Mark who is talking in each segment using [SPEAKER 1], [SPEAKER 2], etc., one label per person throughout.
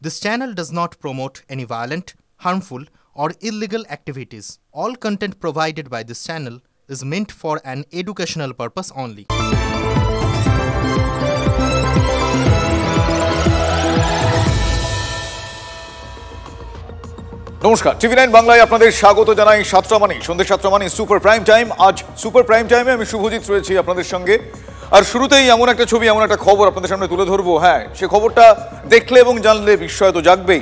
[SPEAKER 1] This channel does not promote any violent, harmful, or illegal activities. All content provided by this channel is meant for an educational purpose only.
[SPEAKER 2] নমস্কার, টিভি9 বাংলায় আপনাদের স্বাগত জানাই। 7টা মানে সন্ধ্যে 7টা মানে সুপার প্রাইম টাইম। আজ সুপার প্রাইম টাইমে আমি শুভজিৎ রয়েছি আপনাদের সঙ্গে। আর শুরুতেই এমন একটা ছবি, এমন একটা খবর আপনাদের সামনে তুলে ধরবো। হ্যাঁ, সে খবরটা দেখলে এবং জানলে বিস্ময় তো জাগবেই।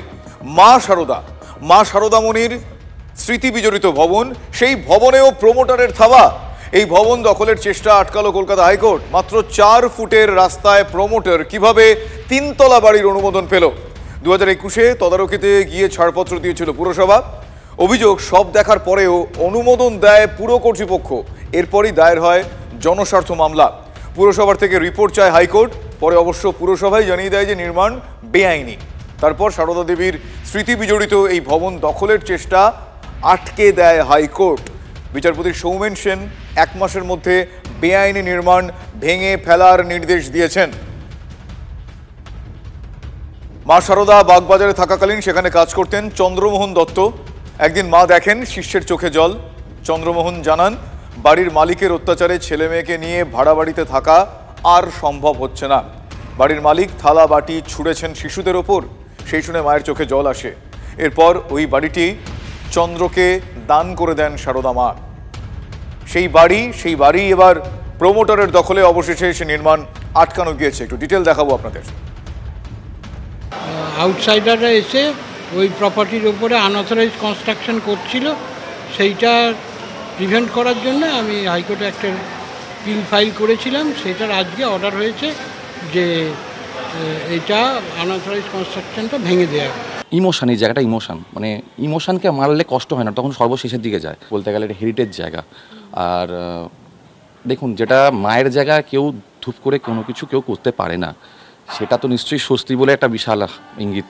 [SPEAKER 2] মা শারদামণির স্মৃতি বিজড়িত ভবন, সেই ভবনেও প্রমোটারের থাবা। এই ভবন দখলের চেষ্টা আটকালো কলকাতা হাইকোর্ট। মাত্র 4 ফুটের রাস্তায় প্রমোটার কিভাবে 3 তলা বাড়ির অনুমোদন পেল? 2021-এ তদারকিতে গিয়ে ছাড়পত্র দিয়েছিল পুরসভা। অভিযোগ, সব দেখার পরেও অনুমোদন দেয় পুর কর্তৃপক্ষ। এরপরই দায়ের হয় জনস্বার্থ মামলা। পুরসভার থেকে রিপোর্ট চায় হাইকোর্ট। পরে অবশ্য পুরসভাই জানিয়ে দেয় যে নির্মাণ বেআইনি। তারপর সারদা দেবীর স্মৃতি বিজড়িত এই ভবন দখলের চেষ্টা আটকে দেয় হাইকোর্ট। বিচারপতি সৌমেন সেন 1 মাসের মধ্যে বেআইনি নির্মাণ ভেঙে ফেলার নির্দেশ দিয়েছেন। মা শারদা বাগবাজারে থাকাকালীন সেখানে কাজ করতেন চন্দ্রমোহন দত্ত। একদিন মা দেখেন শিষ্যের চোখে জল। চন্দ্রমোহন জানান, বাড়ির মালিকের অত্যাচারে ছেলে মেয়েকে নিয়ে ভাড়া বাড়িতে থাকা আর সম্ভব হচ্ছে না। বাড়ির মালিক থালা বাটি ছুঁড়েছেন শিশুদের ওপর। সেই শুনে মায়ের চোখে জল আসে। এরপর ওই বাড়িটি চন্দ্রকে দান করে দেন শারদা মা। সেই বাড়ি এবার প্রমোটারের দখলে। অবশেষে সে নির্মাণ আটকানো গিয়েছে। একটু ডিটেল দেখাবো আপনাদের।
[SPEAKER 3] আউটসাইডাররা এসে ওই প্রপার্টির উপরে আনঅথরাইজ কনস্ট্রাকশন করছিল, সেইটা প্রিভেন্ট করার জন্য আমি হাইকোর্টে একটা পিল ফাইল করেছিলাম। সেটার আজকে অর্ডার হয়েছে যে এটা আনঅথরাইজ কনস্ট্রাকশনটা ভেঙে দেওয়া।
[SPEAKER 4] ইমোশন, এই জায়গাটা ইমোশন, মানে ইমোশনকে মারলে কষ্ট হয় না, তখন সর্বশেষের দিকে যায়। বলতে গেলে এটা হেরিটেজ জায়গা। আর দেখুন, যেটা মায়ের জায়গা কেউ ধূপ করে কোনো কিছু কেউ করতে পারে না, সেটা তো নিশ্চয়ই স্বস্তি বলে একটা বিশাল ইঙ্গিত।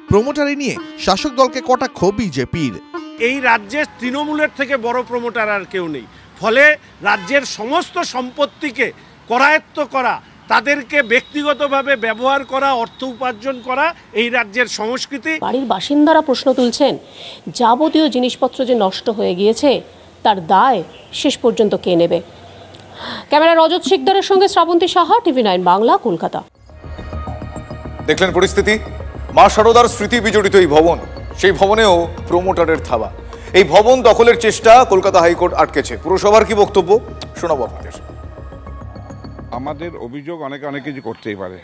[SPEAKER 5] প্রমোটারি নিয়ে শাসক দলকে কটাক্ষ বিজেপির।
[SPEAKER 6] এই রাজ্যের তৃণমূলের থেকে বড় প্রমোটার আর কেউ নেই। ফলে রাজ্যের সমস্ত সম্পত্তিকে করায়ত্ত করা, তাদেরকে ব্যক্তিগতভাবে ব্যবহার করা, অর্থ উপার্জন করা এই রাজ্যের সংস্কৃতি।
[SPEAKER 7] বাড়ির বাসিন্দারা প্রশ্ন তুলছেন, যাবতীয় জিনিসপত্র যে নষ্ট হয়ে গিয়েছে তার দায় শেষ পর্যন্ত কে নেবে? ক্যামেরা রজত শিকদারের সঙ্গে শ্রাবন্তী সাহা, টিভি9 বাংলা, কলকাতা।
[SPEAKER 2] দেখলেন পরিস্থিতি। মা শারদার স্মৃতি বিজড়িত এই ভবন, সেই ভবনেও প্রমোটারের থাবা। এই ভবন দখলের চেষ্টা কলকাতা হাইকোর্ট আটকেছে। পুরসভার কি বক্তব্য শোনাবো আপনাদের।
[SPEAKER 8] আমাদের অভিযোগ অনেক কিছু করতেই পারে।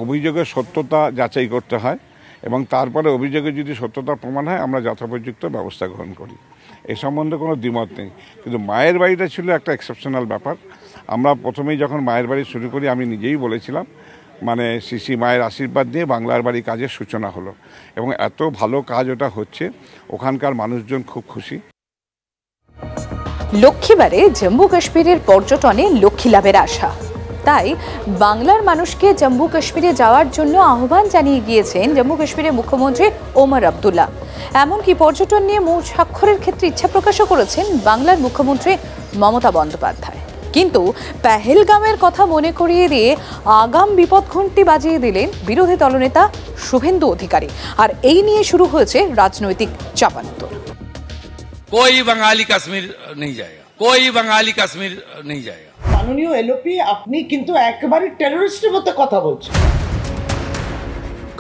[SPEAKER 8] অভিযোগের সত্যতা যাচাই করতে হয় এবং তারপরে অভিযোগের যদি সত্যতা প্রমাণ হয় আমরা যথোপযুক্ত ব্যবস্থা গ্রহণ করি। এই সম্বন্ধে কোনো দ্বিমত নেই। কিন্তু মায়ের বাড়িটা ছিল একটা এক্সেপশনাল ব্যাপার। আমরা প্রথমেই যখন মায়ের বাড়ি শুরু করি আমি নিজেই বলেছিলাম, মানে শ্রী মায়ের আশীর্বাদ নিয়ে বাংলার বাড়ি কাজের সূচনা হলো এবং এত ভালো কাজ ওটা হচ্ছে, ওখানকার মানুষজন খুব খুশি।
[SPEAKER 9] লক্ষ্মীবারে জম্মু কাশ্মীরের পর্যটনে লক্ষ্মী লাভের আশা, তাই বাংলার মানুষকে জম্মু কাশ্মীরে যাওয়ার জন্য আহ্বান জানিয়ে গিয়েছেন জম্মু কাশ্মীরের মুখ্যমন্ত্রী ওমর আবদুল্লাহ। এমনকি পর্যটন নিয়ে মূল স্বাক্ষরের ক্ষেত্রে ইচ্ছা প্রকাশও করেছেন বাংলার মুখ্যমন্ত্রী মমতা বন্দ্যোপাধ্যায়। কিন্তু পেহেলগামের কথা মনে করিয়ে দিয়ে আগাম বিপদ ঘণ্টি বাজিয়ে দিলেন বিরোধী দলনেতা শুভেন্দু অধিকারী। আর এই নিয়ে শুরু হয়েছে রাজনৈতিক চাপান্তর।
[SPEAKER 10] कोई बंगाली कश्मीर नहीं जाएगा, कोई बंगाली कश्मीर नहीं जाएगा।
[SPEAKER 11] মাননীয় এলওপি, আপনি কিন্তু একেবারে টেররিস্টের মতো কথা বলছেন।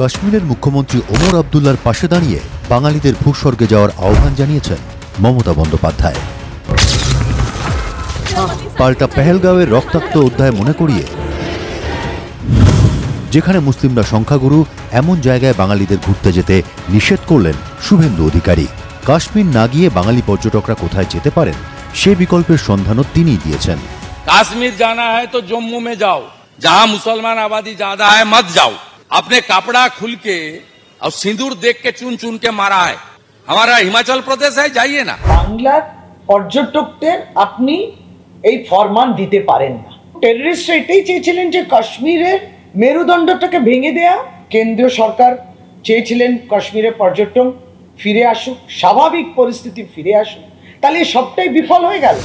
[SPEAKER 12] কাশ্মীরের মুখ্যমন্ত্রী ওমর আবদুল্লাহর পাশে দাঁড়িয়ে বাঙালিদের ভূস্বর্গে যাওয়ার আহ্বান জানিয়েছেন মমতা বন্দ্যোপাধ্যায়। পাল্টা পেহেলগাঁওয়ের রক্তাক্ত অধ্যায় মনে করিয়ে যেখানে মুসলিমরা সংখ্যাগুরু, এমন জায়গায় বাঙালিদের ঘুরতে যেতে নিষেধ করলেন শুভেন্দু অধিকারী। কাশ্মীর না গিয়ে বাঙালি পর্যটকরা কোথায় যেতে পারেন সে বিকল্পের সন্ধানও তিনিই দিয়েছেন।
[SPEAKER 10] काश्मीर जाना है तो जम्मू में जाओ, जहां मुसलमान आबादी ज्यादा है मत जाओ। अपने कपड़ा खुल के और सिंदूर देख के चुन चुन के मारा है। हमारा हिमाचल प्रदेश है, जाइए ना।
[SPEAKER 11] বাংলার পর্যটকদের আপনি এই ফরমান দিতে পারেন না। টেররিস্ট এটাই চেয়েছিলেন যে কাশ্মীরের মেরুদণ্ডটাকে ভেঙে দেয়া। কেন্দ্রীয় সরকার চেয়েছিলেন কাশ্মীরের পর্যটন ফিরে আসুক, স্বাভাবিক পরিস্থিতি ফিরে আসুক। তাহলে সবটাই বিফল হয়ে গেল।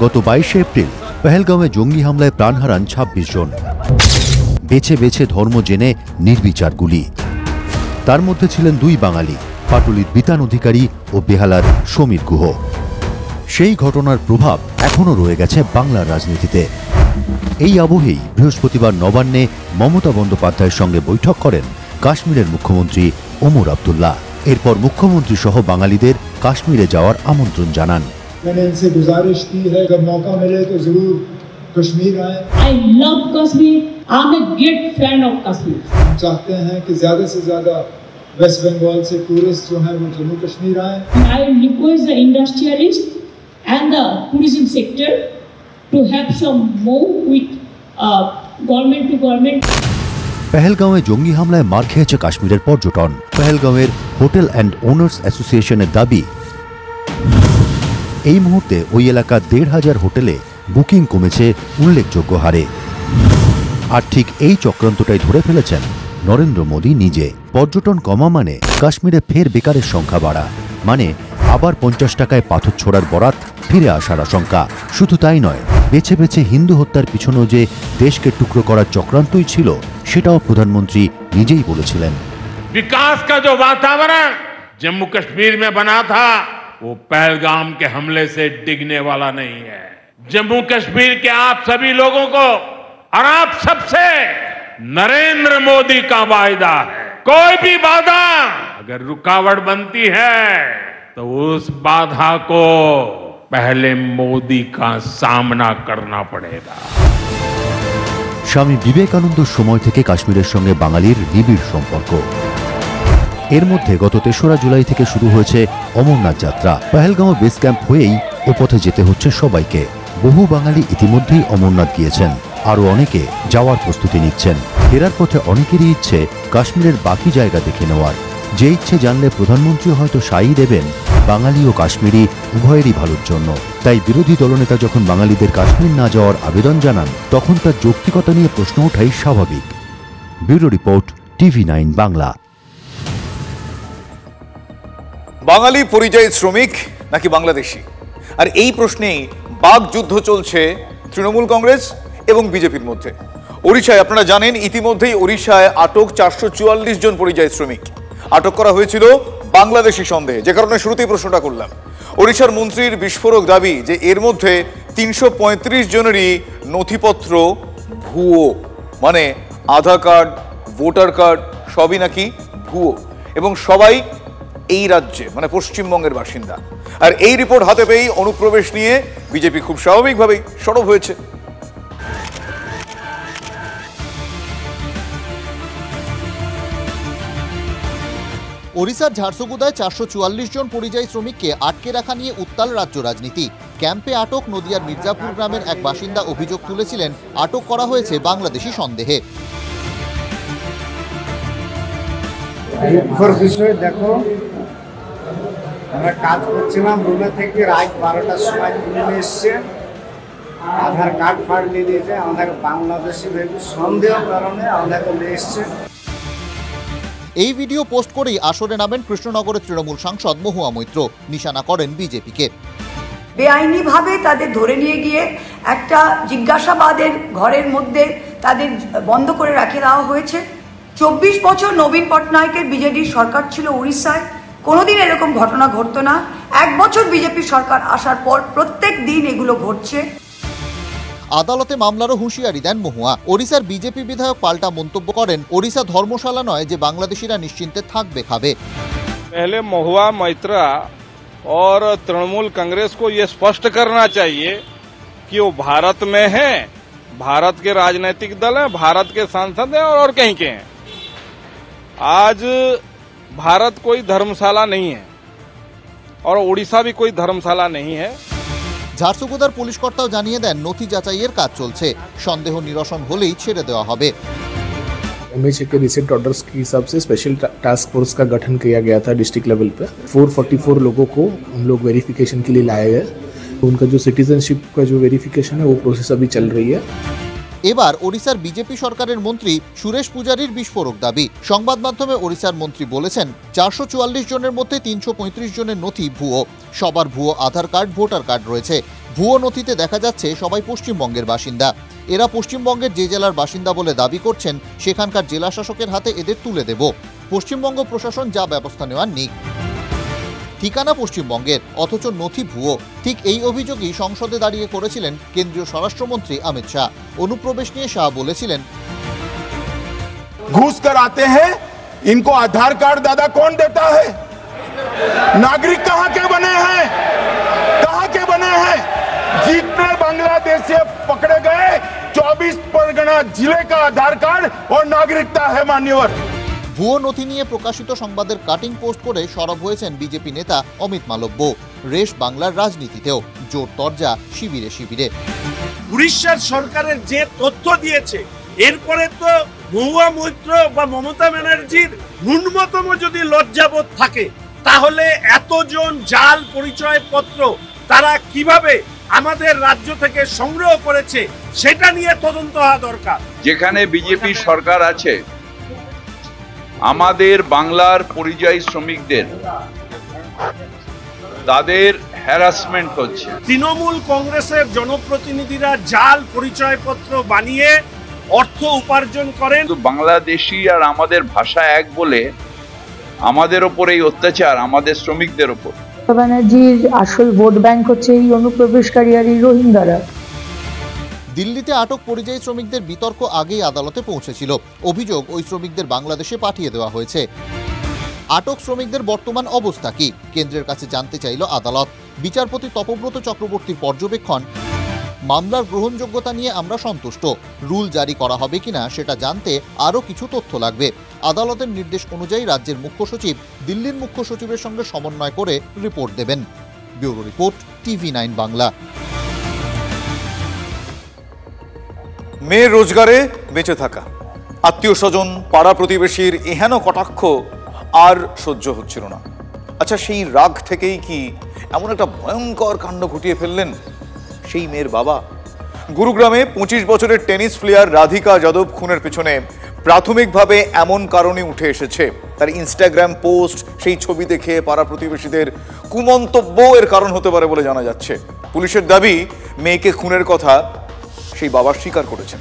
[SPEAKER 12] গত 22শে এপ্রিল পেহেলগাঁওয়ে জঙ্গি হামলায় প্রাণ হারান 26 জন। বেছে বেছে ধর্ম জেনে নির্বিচার গুলি। তার মধ্যে ছিলেন 2 বাঙালি, পাটুলির বিতান অধিকারী ও বেহালার সমীর গুহ। সেই ঘটনার প্রভাব এখনও রয়ে গেছে বাংলার রাজনীতিতে। এই আবহেই বৃহস্পতিবার নবান্নে মমতা বন্দ্যোপাধ্যায়ের সঙ্গে বৈঠক করেন কাশ্মীরের মুখ্যমন্ত্রী ওমর আব্দুল্লাহ। এরপর মুখ্যমন্ত্রী সহ বাঙালিদের কাশ্মীরে যাওয়ার আমন্ত্রণ জানান।
[SPEAKER 13] I love Kashmir. I'm a great fan of Kashmir.
[SPEAKER 14] हम चाहते हैं कि ज़्यादा से ज़्यादा वेस्ट बंगाल से टूरिस्ट जो हैं वो जम्मू कश्मीर आएं।
[SPEAKER 13] I request the industrialists and the tourism sector to have some more with government to government.
[SPEAKER 12] পেহেলগাঁওয়ে জঙ্গি হামলায় মার খেয়েছে কাশ্মীরের পর্যটন। পেহেলগাঁওয়ের হোটেল অ্যান্ড ওনার্স অ্যাসোসিয়েশনের দাবি, এই মুহূর্তে ওই এলাকার 1,500 হোটেলে বুকিং কমেছে উল্লেখযোগ্য হারে। আর ঠিক এই চক্রান্তটাই ধরে ফেলেছেন নরেন্দ্র মোদী নিজে। পর্যটন কমা মানে কাশ্মীরে ফের বেকারের সংখ্যা বাড়া, মানে আবার 50 টাকায় পাথর ছোড়ার বরাত ফিরে আসার আশঙ্কা। শুধু তাই নয়, বেছে বেছে হিন্দু হত্যার পিছনেও যে দেশকে টুকরো করার চক্রান্তই ছিল, সেটাও প্রধানমন্ত্রী নিজেই বলেছিলেন।
[SPEAKER 15] विकास का जो वातावरण जम्मू कश्मीर में बना था वो पहलगाम के हमले से डिगने वाला नहीं है। जम्मू कश्मीर के आप सभी लोगों को और आप सबसे नरेंद्र मोदी का वायदा है, कोई भी बाधा अगर रुकावट बनती है तो उस बाधा को पहले मोदी का सामना करना पड़ेगा।
[SPEAKER 12] স্বামী বিবেকানন্দর সময় থেকে কাশ্মীরের সঙ্গে বাঙালির নিবিড় সম্পর্ক। এর মধ্যে গত 3রা জুলাই থেকে শুরু হয়েছে অমরনাথ যাত্রা। পেহেলগাঁও বেস ক্যাম্প হয়েই ও পথে যেতে হচ্ছে সবাইকে। বহু বাঙালি ইতিমধ্যেই অমরনাথ গিয়েছেন, আরও অনেকে যাওয়ার প্রস্তুতি নিচ্ছেন। ফেরার পথে অনেকেরই ইচ্ছে কাশ্মীরের বাকি জায়গা দেখে নেওয়ার। যে ইচ্ছে জানলে প্রধানমন্ত্রী হয়তো সাই দেবেন বাঙালি ও কাশ্মীরি উভয়েরই ভালোর জন্য। তাই বিরোধী দলনেতা যখন বাঙালিদের কাশ্মীর না যাওয়ার আবেদন জানান, তখন তার যৌক্তিকতা নিয়ে প্রশ্ন ওঠাই স্বাভাবিক। Bureau report, TV9 Bangla.
[SPEAKER 2] বাঙালি পরিযায়ী শ্রমিক নাকি বাংলাদেশি, আর এই প্রশ্নেই বাকযুদ্ধ চলছে তৃণমূল কংগ্রেস এবং বিজেপির মধ্যে। ওড়িশায় আপনারা জানেন ইতিমধ্যেই ওড়িশায় আটক 444 জন পরিযায়ী শ্রমিক। আটক করা হয়েছিল বাংলাদেশি সন্দেহে, যে কারণে শুরুতেই প্রশ্নটা করলাম। ওড়িশার মন্ত্রীর বিস্ফোরক দাবি যে এর মধ্যে 335 জনেরই নথিপত্র ভুয়ো, মানে আধার কার্ড, ভোটার কার্ড সবই নাকি ভুয়ো, এবং সবাই এই রাজ্যে মানে পশ্চিমবঙ্গের বাসিন্দা। আর এই রিপোর্ট হাতে পেয়েই অনুপ্রবেশ নিয়ে বিজেপি খুব স্বাভাবিকভাবেই সরব হয়েছে।
[SPEAKER 1] ওড়িশার ঝারসুগুদায় 444 জন পরিযায়ী শ্রমিককে আটকে রাখা নিয়ে উত্তাল রাজ্য রাজনীতি। ক্যাম্পে আটক নদিয়ার মির্জাপুর গ্রামের এক বাসিন্দা অভিযোগ তুলেছিলেন আটক করা হয়েছে বাংলাদেশি সন্দেহে।
[SPEAKER 16] বিষয় দেখো, আমরা কাজ করছিলাম রুমে থেকে, রাত 12টার সময় রুমে এসছে, আধার কার্ড ফার্ড নিয়ে দিয়েছে, আমাদের বাংলাদেশি ভেবে সন্দেহ কারণে আমাদেরকে নিয়ে এসছে।
[SPEAKER 1] এই ভিডিও পোস্ট করেই আসরে নামেন কৃষ্ণনগরের তৃণমূল সাংসদ মহুয়া মৈত্র, নিশানা করেন বিজেপিকে।
[SPEAKER 17] বেআইনিভাবে তাদের ধরে নিয়ে গিয়ে একটা জিজ্ঞাসাবাদের ঘরের মধ্যে তাদের বন্ধ করে রাখে দেওয়া হয়েছে। 24 বছর নবীন পটনায়কের বিজেডির সরকার ছিল উড়িষ্যায়, কোনোদিন এরকম ঘটনা ঘটতো না। 1 বছর বিজেপি সরকার আসার পর প্রত্যেক দিন এগুলো ঘটছে।
[SPEAKER 1] আদালতে মামলারও হুঁশিয়ারি দেন মহুয়া। ওড়িশার বিজেপি বিধায়ক পাল্টা মন্তব্য করেন, ওড়িশা ধর্মশালা নয় যে বাংলাদেশিরা নিশ্চিন্তে থাকবে খাবে।
[SPEAKER 18] पहले महुआ मैत्रा और तृणमूल कांग्रेस को ये स्पष्ट करना चाहिए कि वो भारत में है, भारत के राजनीतिक दल हैं, भारत के सांसद हैं और कहीं के हैं। आज भारत कोई धर्मशाला नहीं है और उड़ीसा भी कोई धर्मशाला नहीं है।
[SPEAKER 1] ঝারসুগুদার পুলিশ কর্তাও জানিয়ে দেন নথি যাচাইয়ের কাজ চলছে, সন্দেহ নিরসন হলেই ছেড়ে দেওয়া হবে।
[SPEAKER 19] एमएचए के रिसेंट ऑर्डर्स के हिसाब से स्पेशल टास्क फोर्स का गठन किया गया था डिस्ट्रिक्ट लेवल पे। 444 लोगों को हम लोग वेरिफिकेशन के लिए लाए गए। उनका जो सिटीजनशिप का जो वेरिफिकेशन है वो प्रोसेस अभी चल रही है।
[SPEAKER 1] এবার ওড়িশার বিজেপি সরকারের মন্ত্রী সুরেশ পূজারীর বিস্ফোরক দাবি। সংবাদ মাধ্যমে ওড়িশার মন্ত্রী বলেছেন 444 জনের মধ্যে 335 জনের নথি ভুয়ো, সবার ভুয়ো আধার কার্ড, ভোটার কার্ড রয়েছে। ভুয়ো নথিতে দেখা যাচ্ছে সবাই পশ্চিমবঙ্গের বাসিন্দা। এরা পশ্চিমবঙ্গের যে জেলার বাসিন্দা বলে দাবি করছেন সেখানকার জেলা শাসকের হাতে এদের তুলে দেব। পশ্চিমবঙ্গ প্রশাসন যা ব্যবস্থা নেওয়ার নিক। ঠিকানা পশ্চিমবঙ্গের, অথচ নথি ভুয়ো। ঠিক এই অভিযোগই সংসদে দাঁড়িয়ে করেছিলেন কেন্দ্রীয় স্বরাষ্ট্রমন্ত্রী অমিত শাহ। অনুপ্রবেশ নিয়ে শাহ বলেছিলেন,
[SPEAKER 20] घूस कर आते हैं, इनको आधार कार्ड दादा कौन देता है? नागरिक कहां के बने हैं? कहां के बने हैं? जितने बांग्लादेश से पकड़े गए 24 परगना जिले का आधार कार्ड और नागरिकता है मान्यवर।
[SPEAKER 1] ভুয়ো নথি নিয়ে প্রকাশিত সংবাদের কাটিং পোস্ট করে সরব হয়েছেন বিজেপি নেতা অমিত মালব্য। রেশ বাংলার রাজনীতিতেও জোর তরজা শিবিরে শিবিরে।
[SPEAKER 6] উড়িষ্যার সরকারের যে তথ্য দিয়েছে, এরপরে তো মহুয়া মৈত্র বা মমতা ব্যানার্জির ন্যূনতম যদি লজ্জাবোধ থাকে, তাহলে এতজন জাল পরিচয়পত্র তারা কিভাবে আমাদের রাজ্য থেকে সংগ্রহ করেছে সেটা নিয়ে তদন্ত হওয়া দরকার।
[SPEAKER 21] যেখানে বিজেপি সরকার আছে, আমাদের বাংলার পরিযায়ী শ্রমিকদের তাদের হ্যারাসমেন্ট হচ্ছে।
[SPEAKER 6] তৃণমূল কংগ্রেসের জনপ্রতিনিধিরা জাল পরিচয়পত্র বানিয়ে অর্থ উপার্জন করেন।
[SPEAKER 21] বাংলাদেশি আর আমাদের ভাষা এক বলে আমাদের ওপর এই অত্যাচার, আমাদের শ্রমিকদের ওপর।
[SPEAKER 22] ব্যানার্জির আসল ভোট ব্যাংক হচ্ছে এই অনুপ্রবেশকারী আর এই রোহিঙ্গারা।
[SPEAKER 1] দিল্লিতে আটক পরিযায়ী শ্রমিকদের বিতর্ক আগেই আদালতে পৌঁছেছিল। অভিযোগ, ওই শ্রমিকদের বাংলাদেশে পাঠিয়ে দেওয়া হয়েছে। আটক শ্রমিকদের বর্তমান অবস্থা কি, কেন্দ্রের কাছে জানতে চাইল আদালত। বিচারপতি তপব্রত চক্রবর্তীর পর্যবেক্ষণ, মামলার গ্রহণযোগ্যতা নিয়ে আমরা সন্তুষ্ট। রুল জারি করা হবে কিনা সেটা জানতে আরও কিছু তথ্য লাগবে। আদালতের নির্দেশ অনুযায়ী রাজ্যের মুখ্য সচিব দিল্লির মুখ্য সচিবের সঙ্গে সমন্বয় করে রিপোর্ট দেবেন। Bureau report, TV9 Bangla.
[SPEAKER 2] মেয়ের রোজগারে বেঁচে থাকা, আত্মীয় স্বজন, পাড়া প্রতিবেশীর এহেন কটাক্ষ আর সহ্য হচ্ছিল না। আচ্ছা, সেই রাগ থেকেই কি এমন একটা ভয়ঙ্কর কাণ্ড ঘটিয়ে ফেললেন সেই মেয়ের বাবা? গুরুগ্রামে 25 বছরের টেনিস প্লেয়ার রাধিকা যাদব খুনের পেছনে প্রাথমিকভাবে এমন কারণই উঠে এসেছে। তার ইনস্টাগ্রাম পোস্ট, সেই ছবি দেখে পাড়া প্রতিবেশীদের কুমন্তব্য এর কারণ হতে পারে বলে জানা যাচ্ছে। পুলিশের দাবি, মেয়েকে খুনের কথা সেই বাবা স্বীকার করেছেন।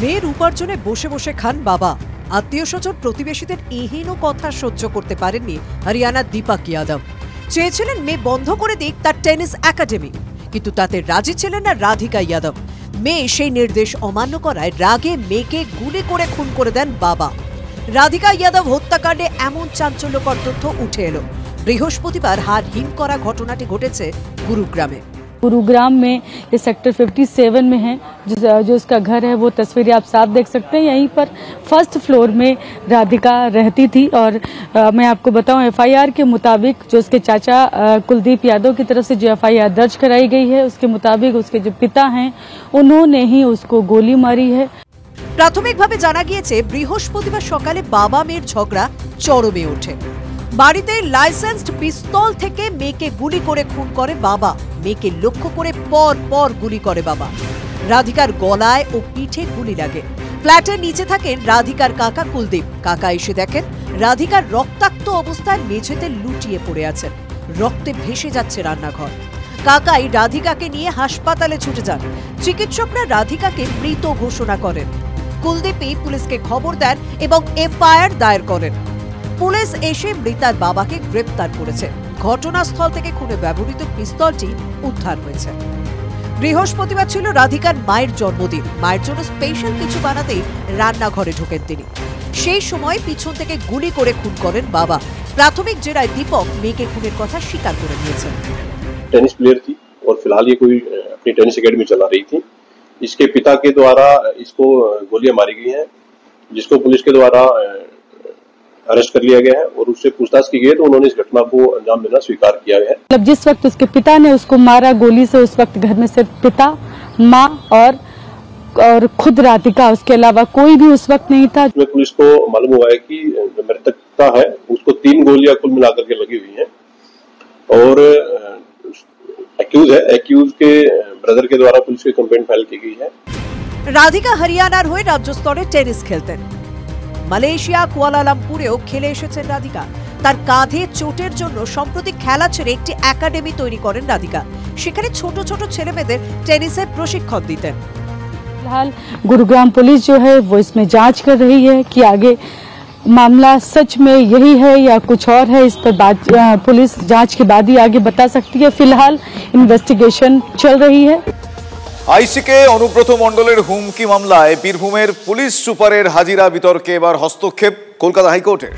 [SPEAKER 23] মেয়ের উপার্জনে বসে বসে খান বাবা। আত্মীয় স্বজন প্রতিবেশীদের এহেন কথা সহ্য করতে পারেননি হরিয়ানার দীপক যাদব। চেয়েছিলেন মেয়ে বন্ধ করে দিক তার টেনিস একাডেমি, কিন্তু তাতে রাজি ছিলেন না রাধিকা যাদব। মেয়ে সেই নির্দেশ অমান্য করায় রাগে মেয়েকে গুলি করে খুন করে দেন বাবা। রাধিকা যাদব হত্যাকাণ্ডে এমন চাঞ্চল্যকর তথ্য উঠে এলো। বৃহস্পতিবার হাড় হিম করা ঘটনাটি ঘটেছে গুরুগ্রামে।
[SPEAKER 22] गुरुग्राम में ये सेक्टर 57 में है, जो उसका घर है वो तस्वीरें आप साफ देख सकते हैं। यहीं पर फर्स्ट फ्लोर में राधिका रहती थी और मैं आपको बताऊं, FIR के मुताबिक जो उसके चाचा कुलदीप यादव की तरफ से जो FIR दर्ज कराई गई है, उसके मुताबिक उसके जो पिता हैं उन्होंने ही उसको गोली मारी है।
[SPEAKER 23] প্রাথমিকভাবে জানা গিয়েছে বৃহস্পতিবার সকালে বাবা মেয়ের ঝগড়া চরমে ওঠে। বাড়িতে লাইসেন্সড পিস্তল থেকে মেয়েকে গুলি করে খুন করে বাবা। মেয়েকে লক্ষ্য করে পর পর গুলি করে বাবা। রাধিকার গলায় ও পিঠে গুলি লাগে। ফ্ল্যাটের নিচে থাকেন রাধিকার কাকা কুলদীপ। কাকা এসে দেখেন রাধিকার রক্তাক্ত অবস্থায় মেঝেতে লুটিয়ে পড়ে আছেন। রক্তে ভেসে যাচ্ছে রান্নাঘর। কাকাই রাধিকাকে নিয়ে হাসপাতালে ছুটে যান। চিকিৎসকরা রাধিকাকে মৃত ঘোষণা করেন। কুলদীপই পুলিশকে খবর দেন এবং FIR দায়ের করেন। পুলিশ এসে মৃতার বাবাকে গ্রেপ্তার করেছে। ঘটনাস্থল থেকে খুনে ব্যবহৃত পিস্তলটি উদ্ধার হয়েছে। বৃহস্পতিবার ছিল রাধিকার মায়ের জন্মদিন। মায়ের জন্য স্পেশাল কিছু বানাতেই রান্নাঘরে ঢোকেন তিনি। সেই সময় পিছন থেকে গুলি করে খুন করেন বাবা। প্রাথমিক জেরায় দীপক মেয়েকে খুনের কথা স্বীকার করে নিয়েছেন।
[SPEAKER 24] टेनिस प्लेयर थी और फिलहाल ये कोई अपनी टेनिस एकेडमी चला रही थी। इसके पिता के द्वारा इसको गोलियां मारी गई हैं, जिसको पुलिस के द्वारा अरेस्ट कर लिया गया है और उससे पूछताछ की गई तो उन्होंने इस घटना को अंजाम देना स्वीकार किया है।
[SPEAKER 22] मतलब जिस वक्त उसके पिता ने उसको मारा गोली से, उस वक्त घर में सिर्फ पिता, माँ और खुद राधिका, उसके अलावा कोई भी उस वक्त नहीं था।
[SPEAKER 24] इसमें पुलिस को मालूम हुआ है कि जो मृतक है उसको 3 गोलियां कुल मिलाकर के लगी हुई हैं और एक्यूज के ब्रदर के द्वारा पुलिस की कंप्लेंट फाइल की गई है।
[SPEAKER 23] রাধিকা হরিয়ানার হয়ে রাজ্য স্তরে টেনিস খেলতেন। মালয়েশিয়া কুয়ালালামপুরেও খেলে এসেছেন রাধিকা। তার কাঁধে চোটের জন্য সম্প্রতি খেলা ছেড়ে একটি একাডেমি তৈরি করেন রাধিকা। সেখানে ছোট ছোট ছেলেমেয়েদের টেনিসের প্রশিক্ষণ দিতেন।
[SPEAKER 22] फिलहाल गुरुग्राम पुलिस जो है वो इसमें जांच कर रही है कि आगे मामला सच में यही है या कुछ और है। इस पर पुलिस जांच के बाद ही आगे बता सकती है। फिलहाल इन्वेस्टिगेशन चल रही है।
[SPEAKER 2] আইসিকে অনুব্রত মণ্ডলের হুমকি মামলায় বীরভূমের পুলিশ সুপারের হাজিরা বিতর্কে এবার হস্তক্ষেপ কলকাতা হাইকোর্টের।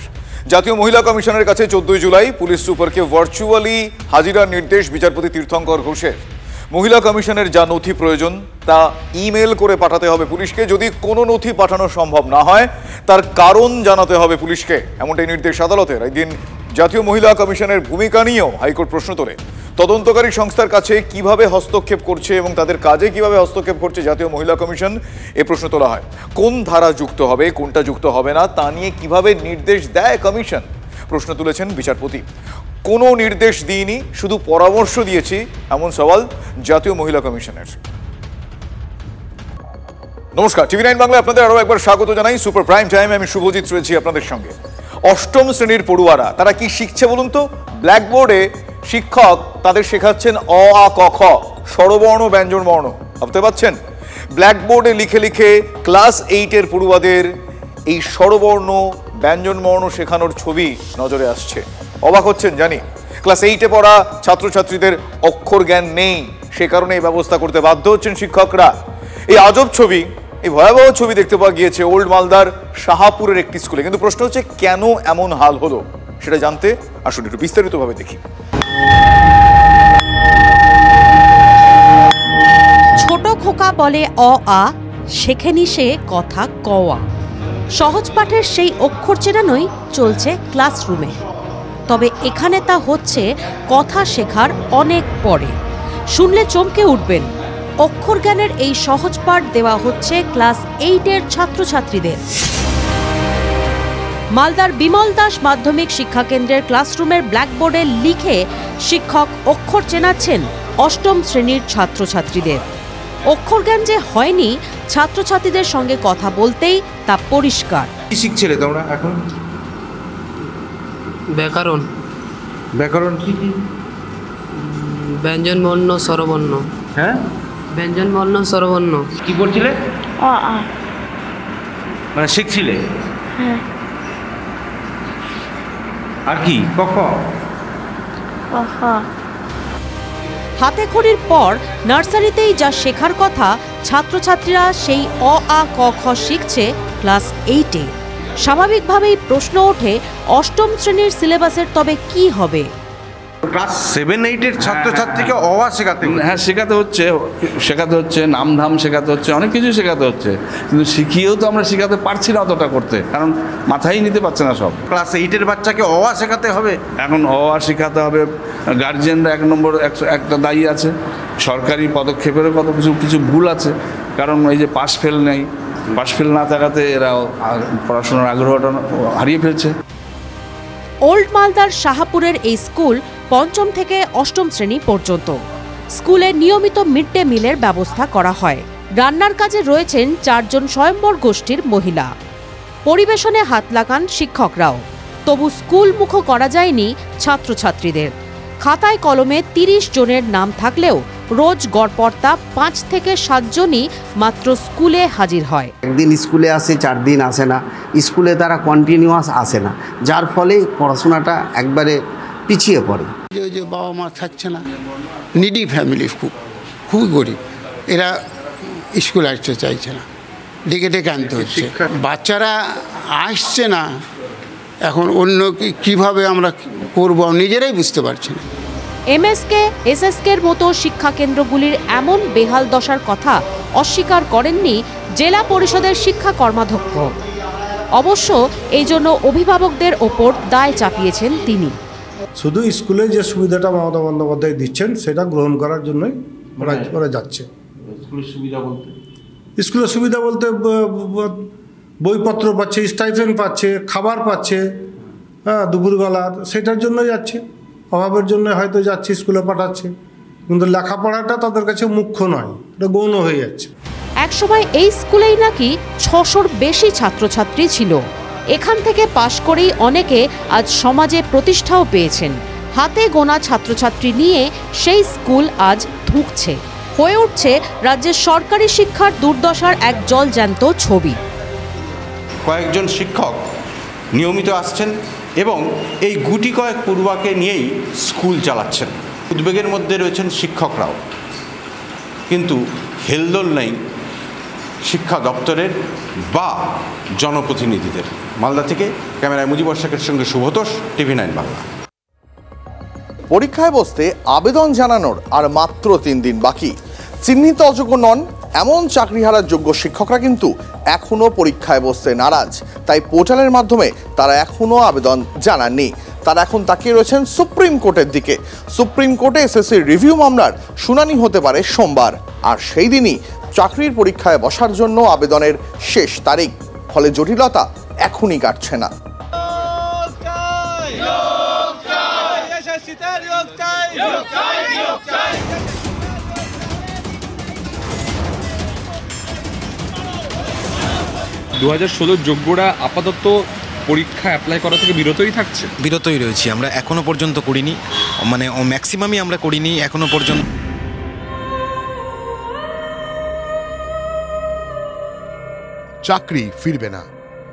[SPEAKER 2] জাতীয় মহিলা কমিশনের কাছে 14 জুলাই পুলিশ সুপারকে ভার্চুয়ালি হাজিরার নির্দেশ বিচারপতি তীর্থঙ্কর ঘোষের। মহিলা কমিশনের যা নথি প্রয়োজন তা ইমেল করে পাঠাতে হবে পুলিশকে। যদি কোনো নথি পাঠানো সম্ভব না হয় তার কারণ জানাতে হবে পুলিশকে, এমনটাই নির্দেশ আদালতের। একদিন জাতীয় মহিলা কমিশনের ভূমিকা নিয়েও হাইকোর্ট প্রশ্ন তোলে। তদন্তকারী সংস্থার কাছে কিভাবে হস্তক্ষেপ করছে এবং তাদের কাজে কিভাবে হস্তক্ষেপ করছে জাতীয় মহিলা কমিশন, এ প্রশ্ন তোলা হয়। কোন ধারা যুক্ত হবে, কোনটা যুক্ত হবে না তা নিয়ে কিভাবে নির্দেশ দেয় কমিশন, প্রশ্ন তুলেছেন বিচারপতি। কোনো নির্দেশ দিইনি, শুধু পরামর্শ দিয়েছি, এমন সওয়াল জাতীয় মহিলা কমিশনের। নমস্কার, টিভি9 বাংলায় আপনাদের আরো একবার স্বাগত জানাই। সুপার প্রাইম টাইমে আমি শুভজিৎ রয়েছি আপনাদের সঙ্গে। অষ্টম শ্রেণীর পড়ুয়ারা তারা কি শিখছে বলুন তো? ব্ল্যাকবোর্ডে শিক্ষক তাদের শেখাচ্ছেন অ আ ক খ, স্বরবর্ণ ব্যঞ্জন বর্ণ। ভাবতে পারছেন, ব্ল্যাকবোর্ডে লিখে লিখে ক্লাস 8-এর পড়ুয়াদের এই স্বরবর্ণ ব্যঞ্জন বর্ণ শেখানোর ছবি নজরে আসছে। অবাক হচ্ছেন জানি, ক্লাস 8-এ পড়া ছাত্রছাত্রীদের অক্ষর জ্ঞান নেই, সে কারণে এই ব্যবস্থা করতে বাধ্য হচ্ছেন শিক্ষকরা। এই আজব ছবি, এই ভয়াবহ ছবি দেখতে পাওয়া গিয়েছে ওল্ড মালদার শাহাপুরের একটি স্কুলে। কিন্তু প্রশ্ন হচ্ছে, কেন এমন হাল হলো সেটা জানতে আসুন একটু বিস্তারিতভাবে দেখি।
[SPEAKER 23] ছোট খোকা বলে অ আ, শেখেনি সে কথা কওয়া। সহজ পাঠের সেই অক্ষর চেনানোই চলছে ক্লাসরুমে। তবে এখানে তা হচ্ছে কথা শেখার অনেক পরে। শুনলে চমকে উঠবেন, অক্ষর জ্ঞানের এই সহজ পাঠ দেওয়া হচ্ছে ক্লাস 8-এর ছাত্রছাত্রীদের। মালদার বিমল দাস মাধ্যমিক শিক্ষা কেন্দ্রের ক্লাসরুমের ব্ল্যাকবোর্ডে লিখে শিক্ষক অক্ষর চেনাচ্ছেন অষ্টম শ্রেণীর ছাত্রছাত্রীদের। অক্ষর জ্ঞান যে হয়নি, ছাত্রছাত্রীদের সঙ্গে কথা বলতেই তা পরিষ্কার।
[SPEAKER 3] কি শিখছিলে তোমরা এখন?
[SPEAKER 4] ব্যাকরণ।
[SPEAKER 3] ব্যাকরণ কি কি?
[SPEAKER 4] ব্যঞ্জন বর্ণ, স্বরবর্ণ।
[SPEAKER 3] হ্যাঁ,
[SPEAKER 4] ব্যঞ্জন বর্ণ, স্বরবর্ণ।
[SPEAKER 3] কি পড়ছিলে?
[SPEAKER 4] অ আ।
[SPEAKER 3] মানে শিখছিলে?
[SPEAKER 4] হ্যাঁ।
[SPEAKER 3] আর কি? ক খ।
[SPEAKER 4] ক খ।
[SPEAKER 23] হাতে খড়ির পর নার্সারিতেই যা শেখার কথা, ছাত্রছাত্রীরা সেই অ আ ক খ শিখছে ক্লাস 8-এ। স্বাভাবিকভাবেই প্রশ্ন ওঠে, অষ্টম শ্রেণীর সিলেবাসের তবে কি হবে?
[SPEAKER 3] ক্লাস 7-8-এর ছাত্রছাত্রীকে অ আ শেখাতে?
[SPEAKER 5] হ্যাঁ, শেখাতে হচ্ছে, নাম ধাম শেখাতে হচ্ছে, অনেক কিছু শেখাতে হচ্ছে। কিন্তু শিখিয়েও তো আমরা শেখাতে পারছি না অতটা করতে, কারণ মাথায় নিতে পারছে না সব।
[SPEAKER 3] ক্লাস 8-এর বাচ্চাকে অ আ শেখাতে হবে?
[SPEAKER 5] এখন অ আ শেখাতে হবে। গার্জিয়ানরা 1 নম্বর একটা দায়ী আছে। সরকারি পদক্ষেপেরও কত কিছু ভুল আছে, কারণ এই যে পাস ফেল নেই, পাস ফেল না থাকাতে এরা পড়াশোনার আগ্রহটা হারিয়ে ফেলছে।
[SPEAKER 23] ওল্ড মালদার শাহাপুরের এই স্কুল 5ম থেকে 8ম শ্রেণী পর্যন্ত। স্কুলে নিয়মিত মিড ডে মিলের ব্যবস্থা করা হয়। রান্নার কাজে রয়েছেন 4 জন স্বয়ম্বর গোষ্ঠীর মহিলা। পরিবেশনে হাত লাগান শিক্ষকরাও। তবু স্কুল মুখ করা যায়নি ছাত্রছাত্রীদের। খাতায় কলমে 30 জনের নাম থাকলেও রোজ গড়পড়তা 5 থেকে 7 জনই মাত্র স্কুলে হাজির হয়।
[SPEAKER 7] একদিন স্কুলে আসে, 4 দিন আসে না। স্কুলে তারা কন্টিনিউয়াস আসে না, যার ফলে পড়াশোনাটা একবারে পিছিয়ে পড়ে।
[SPEAKER 25] যে বাবা মা থাকছে না, নিডি ফ্যামিলি, খুবই গরিব, এরা স্কুল আসতে চাইছে না, ডেকে ডেকে আনতে হচ্ছে। বাচ্চারা আসছে না, এখন অন্য কিভাবে আমরা করবো নিজেরাই বুঝতে পারছি না।
[SPEAKER 23] এমএসকে, এসএসকের মতো শিক্ষা কেন্দ্রগুলির এমন বেহাল দশার কথা অস্বীকার করেননি জেলা পরিষদের শিক্ষা কর্মাধ্যক্ষ। অবশ্য এই জন্য অভিভাবকদের ওপর দায় চাপিয়েছেন তিনি।
[SPEAKER 26] শুধু স্কুলে যে সুবিধাটা মমতা বন্দ্যোপাধ্যায় দিচ্ছেন সেটা গ্রহণ করার জন্যই ওরা যাচ্ছে। স্কুলের সুবিধা বলতে বইপত্র পাচ্ছে, স্টাইপেন্ড পাচ্ছে, খাবার পাচ্ছে, হ্যাঁ, দুপুরবেলার, সেটার জন্য যাচ্ছে। অভাবের জন্য হয়তো যাচ্ছে, স্কুলে পাঠাচ্ছে, কিন্তু লেখাপড়াটা তাদের কাছে মুখ্য নয়, এটা গৌণ হয়ে যাচ্ছে।
[SPEAKER 23] একসময় এই স্কুলেই নাকি 600-র বেশি ছাত্রছাত্রী ছিল। এখান থেকে পাশ করেই অনেকে আজ সমাজে প্রতিষ্ঠাও পেয়েছেন। হাতে গোনা ছাত্রছাত্রী নিয়ে সেই স্কুল আজ ধুঁকছে, হয়ে উঠছে রাজ্যের সরকারি শিক্ষার দুর্দশার এক জলজ্যান্ত ছবি।
[SPEAKER 3] কয়েকজন শিক্ষক নিয়মিত আসছেন এবং এই গুটি কয়েক পড়ুয়াকে নিয়েই স্কুল চালাচ্ছেন। উদ্বেগের মধ্যে রয়েছেন শিক্ষকরাও, কিন্তু হেলদোল নেই শিক্ষা দপ্তরের বা জনপ্রতিনিধিদের। মালদা থেকে ক্যামেরায় মুজিবর শেখের সঙ্গে শুভতোষ, TV9 বাংলা।
[SPEAKER 8] পরীক্ষায় বসতে আবেদন জানানোর আর মাত্র 3 দিন বাকি। চিহ্নিত অযোগ্য নন এমন চাকরিহারার যোগ্য শিক্ষকরা কিন্তু এখনও পরীক্ষায় বসতে নারাজ। তাই পোর্টালের মাধ্যমে তারা এখনও আবেদন জানাননি। তারা এখন তাকিয়ে রয়েছেন সুপ্রিম কোর্টের দিকে। সুপ্রিম কোর্টে এসএসসি রিভিউ মামলার শুনানি হতে পারে সোমবার, আর সেই দিনই চাকরির পরীক্ষায় বসার জন্য আবেদনের শেষ তারিখ। ফলে জটিলতা এখনই কাটছে না।
[SPEAKER 9] দু 2016 যোগ্যরা আপাতত পরীক্ষা অ্যাপ্লাই করা থেকে বিরতই থাকছে।
[SPEAKER 10] বিরতই রয়েছি আমরা, এখনো পর্যন্ত করিনি, মানে ম্যাক্সিমামই আমরা করিনি এখনো পর্যন্ত।
[SPEAKER 11] চাকরি ফিরবে না,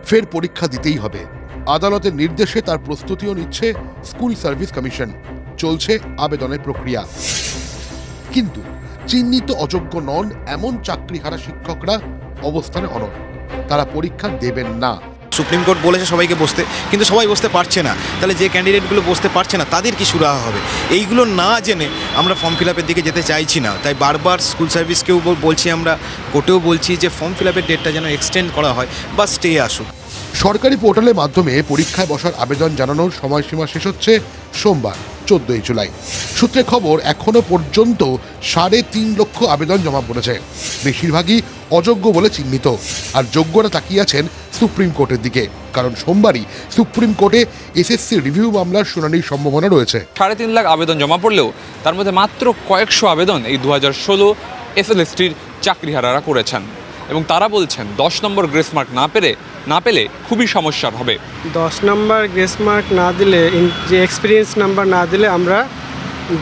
[SPEAKER 11] ফের পরীক্ষা দিতেই হবে। আদালতের নির্দেশে তার প্রস্তুতিও নিচ্ছে স্কুল সার্ভিস কমিশন। চলছে আবেদনের প্রক্রিয়া। কিন্তু চিহ্নিত অযোগ্য নন এমন চাকরিহারা শিক্ষকরা অবস্থানে অনড়। তারা পরীক্ষা দেবেন না।
[SPEAKER 10] সুপ্রিম কোর্ট বলেছে সবাইকে বসতে, কিন্তু সবাই বসতে পারছে না। তাহলে যে ক্যান্ডিডেটগুলো বসতে পারছে না তাদের কি সুরাহা হবে? এইগুলো না জেনে আমরা ফর্ম ফিল আপের দিকে যেতে চাইছি না। তাই বারবার স্কুল সার্ভিসকেও বলছি, আমরা কোর্টেও বলছি যে ফর্ম ফিল আপের ডেটটা যেন এক্সটেন্ড করা হয় বা স্টে আসুক।
[SPEAKER 11] সরকারি পোর্টালের মাধ্যমে পরীক্ষায় বসার আবেদন জানানোর সময়সীমা শেষ হচ্ছে সোমবার 14 জুলাই। সূত্রে খবর এখনো পর্যন্ত 3.5 লক্ষ আবেদন জমা পড়েছে। বেশিরভাগই অযোগ্য বলে চিহ্নিত, আর যোগ্যরা তাকিয়ে আছেন সুপ্রিম কোর্টের দিকে। কারণ সোমবারই সুপ্রিম কোর্টে এসএসসি রিভিউ মামলার শুনানির সম্ভাবনা রয়েছে।
[SPEAKER 9] 3.5 লাখ আবেদন জমা পড়লেও তার মধ্যে মাত্র কয়েকশো আবেদন এই 2016 এসএলএসটির চাকরিহারারা করেছেন, এবং তারা বলছেন 10 নম্বর গ্রেস মার্ক না পেলে খুবই সমস্যার হবে।
[SPEAKER 13] 10 নম্বর গ্রেস মার্ক না দিলে, যে এক্সপিরিয়েন্স নাম্বার না দিলে আমরা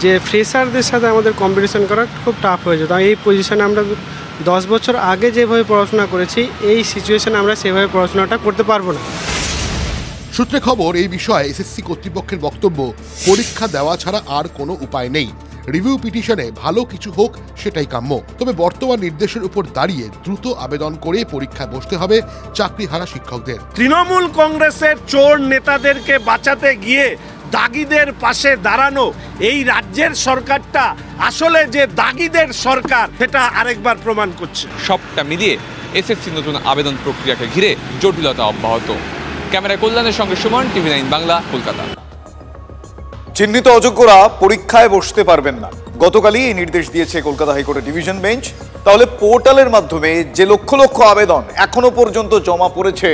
[SPEAKER 13] যে ফ্রেশারদের সাথে আমাদের কম্পিটিশন করা খুব টাফ হয়ে যেত। এই পজিশনে আমরা 10 বছর আগে যেভাবে পড়াশোনা করেছি, এই সিচুয়েশনে আমরা সেভাবে পড়াশোনাটা করতে পারবো না।
[SPEAKER 11] সূত্রে খবর এই বিষয়ে এসএসসি কর্তৃপক্ষের বক্তব্য, পরীক্ষা দেওয়া ছাড়া আর কোনো উপায় নেই। রিভিউ পিটিশনে ভালো কিছু হোক সেটাই কাম্য। তবে বর্তমান নির্দেশের উপর দাঁড়িয়ে দ্রুত আবেদন করে পরীক্ষায় বসতে হবে চাকরিহারা শিক্ষকদের।
[SPEAKER 6] তৃণমূল কংগ্রেসের চোর নেতাদেরকে বাঁচাতে গিয়ে দাগিদের পাশে দাঁড়ানো এই রাজ্যের সরকারটা আসলে যে দাগিদের সরকার, সেটা আরেকবার প্রমাণ করছে।
[SPEAKER 9] সবটা মিলিয়ে এসএসসি নতুন আবেদন প্রক্রিয়াকে ঘিরে জটিলতা অব্যাহত। ক্যামেরায় কল্যাণের সঙ্গে সুমন, TV9 বাংলা, কলকাতা।
[SPEAKER 2] চিহ্নিত অযোগ্যরা পরীক্ষায় বসতে পারবেন না, গতকালই এই নির্দেশ দিয়েছে কলকাতা হাইকোর্টের ডিভিশন বেঞ্চ। তাহলে পোর্টালের মাধ্যমে যে লক্ষ লক্ষ আবেদন এখনো পর্যন্ত জমা পড়েছে,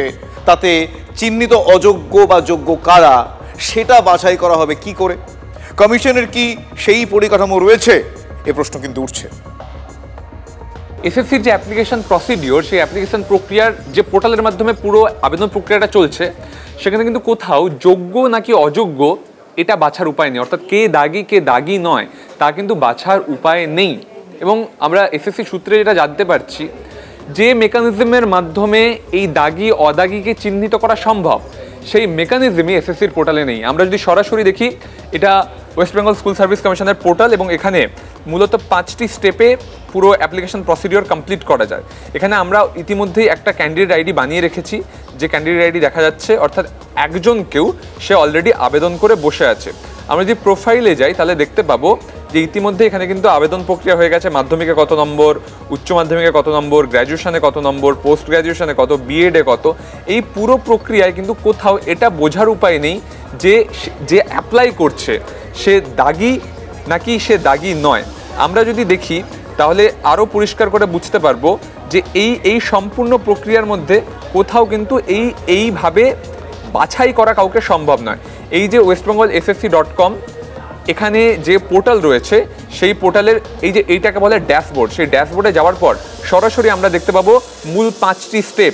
[SPEAKER 2] তাতে চিহ্নিত অযোগ্য বা যোগ্য কারা, সেটা বাছাই করা হবে কি করে? কমিশনের কি সেই পরিকাঠামো রয়েছে? এ প্রশ্ন কিন্তু উঠছে।
[SPEAKER 9] এসএসসির যে অ্যাপ্লিকেশন প্রসিডিওর, সেই অ্যাপ্লিকেশন প্রক্রিয়ার যে পোর্টালের মাধ্যমে পুরো আবেদন প্রক্রিয়াটা চলছে, সেখানে কিন্তু কোথাও যোগ্য নাকি অযোগ্য এটা বাছার উপায় নেই। অর্থাৎ কে দাগি নয় তা কিন্তু বাছার উপায় নেই। এবং আমরা এসএসসি সূত্রে যেটা জানতে পারছি, যে মেকানিজমের মাধ্যমে এই দাগি অদাগিকে চিহ্নিত করা সম্ভব, সেই মেকানিজমই এসএসসির পোর্টালে নেই। আমরা যদি সরাসরি দেখি, এটা ওয়েস্ট বেঙ্গল স্কুল সার্ভিস কমিশনের পোর্টাল, এবং এখানে মূলত 5টি স্টেপে পুরো অ্যাপ্লিকেশন প্রসিডিওর কমপ্লিট করা যায়। এখানে আমরা ইতিমধ্যেই একটা ক্যান্ডিডেট আইডি বানিয়ে রেখেছি, যে ক্যান্ডিডেট আইডি দেখা যাচ্ছে, অর্থাৎ একজন সে অলরেডি আবেদন করে বসে আছে। আমরা যদি প্রোফাইলে যাই তাহলে দেখতে পাবো যে ইতিমধ্যে এখানে কিন্তু আবেদন প্রক্রিয়া হয়ে গেছে। মাধ্যমিকে কত নম্বর, উচ্চ মাধ্যমিকে কত নম্বর, গ্র্যাজুয়েশনে কত নম্বর, পোস্ট গ্র্যাজুয়েশনে কত, বিএডে কত। এই পুরো প্রক্রিয়ায় কিন্তু কোথাও এটা বোঝার উপায় নেই যে অ্যাপ্লাই করছে সে দাগি নাকি সে দাগি নয়। আমরা যদি দেখি তাহলে আরও পরিষ্কার করে বুঝতে পারবো যে এই সম্পূর্ণ প্রক্রিয়ার মধ্যে কোথাও কিন্তু এইভাবে বাছাই করা কাউকে সম্ভব নয়। এই যে westbengalssc.com, এখানে যে পোর্টাল রয়েছে, সেই পোর্টালের এইটাকে বলে ড্যাশবোর্ড। সেই ড্যাশবোর্ডে যাওয়ার পর সরাসরি আমরা দেখতে পাবো মূল 5টি স্টেপ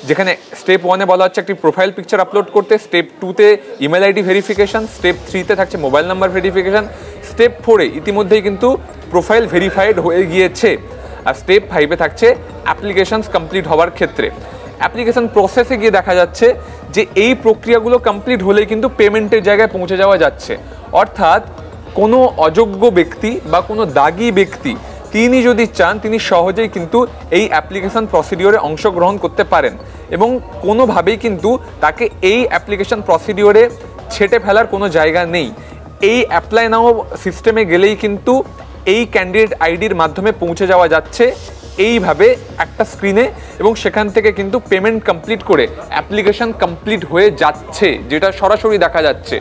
[SPEAKER 9] যেখানে স্টেপ 1-এ বলা হচ্ছে একটি প্রোফাইল পিকচার আপলোড করতে, স্টেপ 2-তে ইমেল আইডি ভেরিফিকেশন, স্টেপ 3-তে থাকছে মোবাইল নাম্বার ভেরিফিকেশন, স্টেপ 4-এ ইতিমধ্যেই কিন্তু প্রোফাইল ভেরিফাইড হয়ে গিয়েছে, আর স্টেপ 5-এ থাকছে অ্যাপ্লিকেশনস কমপ্লিট হওয়ার ক্ষেত্রে। অ্যাপ্লিকেশন প্রসেসে গিয়ে দেখা যাচ্ছে যে এই প্রক্রিয়াগুলো কমপ্লিট হলেই কিন্তু পেমেন্টের জায়গায় পৌঁছে যাওয়া যাচ্ছে। অর্থাৎ কোনো অযোগ্য ব্যক্তি বা কোনো দাগি ব্যক্তি তিনি যদি চান তিনি সহজেই কিন্তু এই অ্যাপ্লিকেশন প্রসিডিওরে অংশগ্রহণ করতে পারেন এবং কোনোভাবেই কিন্তু তাকে এই অ্যাপ্লিকেশন প্রসিডিওরে ছেটে ফেলার কোনো জায়গা নেই। এই অ্যাপ্লাই নাও সিস্টেমে গেলেই কিন্তু এই ক্যান্ডিডেট আইডির মাধ্যমে পৌঁছে যাওয়া যাচ্ছে এইভাবে একটা স্ক্রিনে, এবং সেখান থেকে কিন্তু পেমেন্ট কমপ্লিট করে অ্যাপ্লিকেশন কমপ্লিট হয়ে যাচ্ছে, যেটা সরাসরি দেখা যাচ্ছে।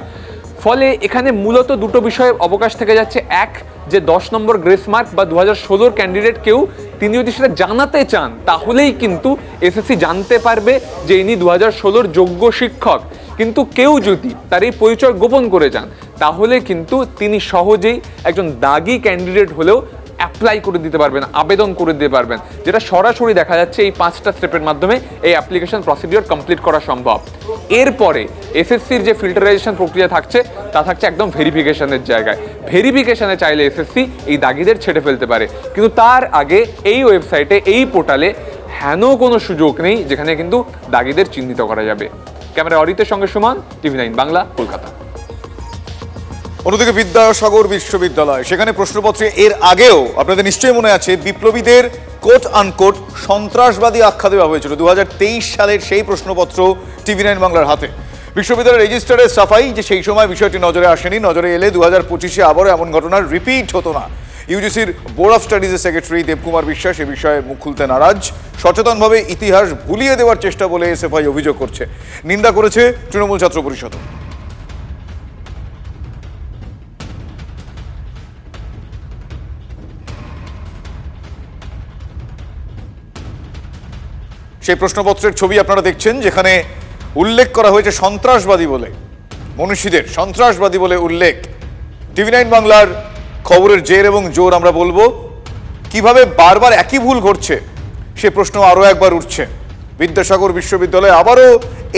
[SPEAKER 9] ফলে এখানে মূলত দুটো বিষয়ে অবকাশ থেকে যাচ্ছে। এক, যে 10 নম্বর গ্রেস মার্ক বা 2016 ক্যান্ডিডেট কেউ তিনি যদি সেটা জানাতে চান তাহলেই কিন্তু এসএসসি জানতে পারবে যে ইনি 2016 যোগ্য শিক্ষক। কিন্তু কেউ যদি তার এই পরিচয় গোপন করে যান তাহলে কিন্তু তিনি সহজেই একজন দাগি ক্যান্ডিডেট হলেও অ্যাপ্লাই করে দিতে পারবেন, আবেদন করে দিতে পারবেন, যেটা সরাসরি দেখা যাচ্ছে এই 5টা স্টেপের মাধ্যমে এই অ্যাপ্লিকেশন প্রসিডিওর কমপ্লিট করা সম্ভব। এরপরে এসএসসির যে ফিল্টারাইজেশন প্রক্রিয়া থাকছে তা থাকছে একদম ভেরিফিকেশনের জায়গায়। ভেরিফিকেশনে চাইলে এসএসসি এই দাগিদের ছেড়ে ফেলতে পারে, কিন্তু তার আগে এই ওয়েবসাইটে, এই পোর্টালে হেন কোনো সুযোগ নেই যেখানে কিন্তু দাগিদের চিহ্নিত করা যাবে। ক্যামেরা অরিতের সঙ্গে সুমন, TV9 বাংলা, কলকাতা।
[SPEAKER 2] অন্যদিকে বিদ্যাসাগর বিশ্ববিদ্যালয়, সেখানে প্রশ্নপত্রে এর আগেও আপনাদের নিশ্চয়ই মনে আছে বিপ্লবীদের কোট আনকোট সন্ত্রাসবাদী আখ্যা দেওয়া হয়েছিল। 2023 সালের সেই প্রশ্নপত্র TV9 বাংলার হাতে। বিশ্ববিদ্যালয়ের রেজিস্ট্রারের সাফাই যে সেই সময় বিষয়টি নজরে আসেনি, নজরে এলে 2025-এ আবারও এমন ঘটনার রিপিট হতো না। ইউজিসির বোর্ড অফ স্টাডিজের সেক্রেটারি দেবকুমার বিশ্বাস এ বিষয়ে মুখ খুলতে নারাজ। সচেতনভাবে ইতিহাস ভুলিয়ে দেওয়ার চেষ্টা বলে এসএফআই অভিযোগ করছে, নিন্দা করেছে তৃণমূল ছাত্র পরিষদ। সেই প্রশ্নপত্রের ছবি আপনারা দেখছেন, যেখানে উল্লেখ করা হয়েছে সন্ত্রাসবাদী বলে, মনীষীদের সন্ত্রাসবাদী বলে উল্লেখ। TV9 বাংলার খবরের জের এবং জোর আমরা বলবো, কিভাবে বারবার একই ভুল ঘটছে সে প্রশ্ন আরও একবার উঠছে। বিদ্যাসাগর বিশ্ববিদ্যালয়ে আবারও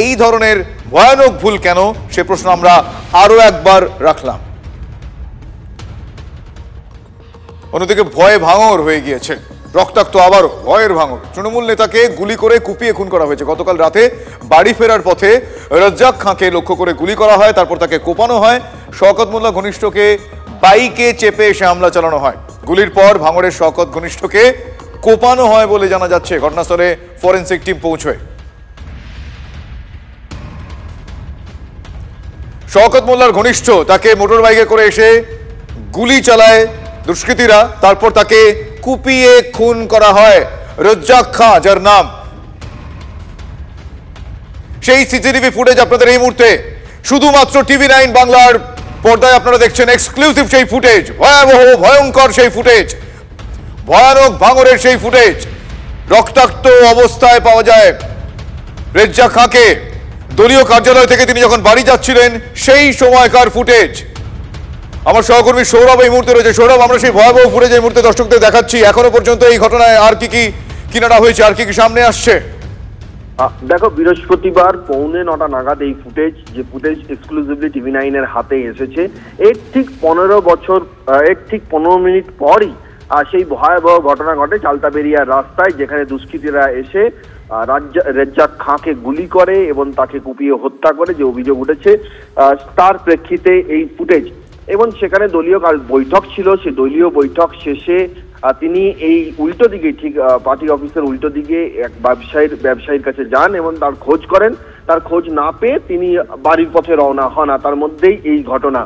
[SPEAKER 2] এই ধরনের ভয়ানক ভুল কেন, সে প্রশ্ন আমরা আরও একবার রাখলাম। অন্যদিকে ভয়ে ভাঙর হয়ে গিয়েছে, রক্তাক্ত আবারও ভয়ের ভাঙর। তৃণমূল নেতাকে গুলি করে কুপিয়ে খুন করা হয়েছে। গতকাল রাতে বাড়ি ফেরার পথে রাজ্জাক খাঁকে লক্ষ্য করে গুলি করা হয়, তারপর তাকে কোপানো হয়। শওকত মোল্লা ঘনিষ্ঠকে বাইকে চেপে এসে হামলা চালানো হয়। গুলির পর ভাঙড়ের শওকত ঘনিষ্ঠকে কোপানো হয় বলে জানা যাচ্ছে। ঘটনাস্থলে ফরেনসিক টিম পৌঁছয়। শওকত মোল্লার ঘনিষ্ঠ তাকে মোটর বাইকে করে এসে গুলি চালায় দুষ্কৃতীরা, তারপর তাকে কুপিয়ে খুন করা হয়। রাজ্জাক খাঁ যার নাম, সেই সিসিটিভি ফুটেজ আপনাদের এই মুহূর্তে শুধুমাত্র TV9 বাংলার পর্দায় আপনারা দেখছেন। এক্সক্লুসিভ সেই ফুটেজ, ভয়াবহ ভয়ঙ্কর সেই ফুটেজ, ভয়ানক ভাঙরের সেই ফুটেজ। রক্তাক্ত অবস্থায় পাওয়া যায় রাজ্জাক খাঁকে। দলীয় কার্যালয় থেকে তিনি যখন বাড়ি যাচ্ছিলেন সেই সময়কার ফুটেজ। আমার সহকর্মী সৌরভ এই মুহূর্তে রয়েছে। সৌরভ, আমরা সেই ভয়াবহ ফুটেজ এই মুহূর্তে দর্শকদের দেখাচ্ছি। এখনো পর্যন্ত এই ঘটনায় আর কি কি কিনারা হয়েছে, আর কি কি সামনে আসছে?
[SPEAKER 12] দেখো, বৃহস্পতিবার 9:45 নাগাদ এই ফুটেজ, যে ফুটেজ এক্সক্লুসিভলি TV9 এর হাতে এসেছে, এর ঠিক 15 মিনিট পরই সেই ভয়াবহ ঘটনা ঘটে চালতাবেরিয়ার রাস্তায়, যেখানে দুষ্কৃতীরা এসে রাজ্জাক খাঁকে গুলি করে এবং তাকে কুপিয়ে হত্যা করে যে অভিযোগ উঠেছে, তার প্রেক্ষিতে এই ফুটেজ। এবং সেখানে দলীয় বৈঠক ছিল, সেই দলীয় বৈঠক শেষে তিনি এই উল্টো দিকে, ঠিক পার্টি অফিসের উল্টো দিকে এক ব্যবসায়ীর কাছে যান এবং তার খোঁজ করেন। তার খোঁজ না পেয়ে তিনি বাড়ির পথে রওনা হন। তার মধ্যেই এই ঘটনা।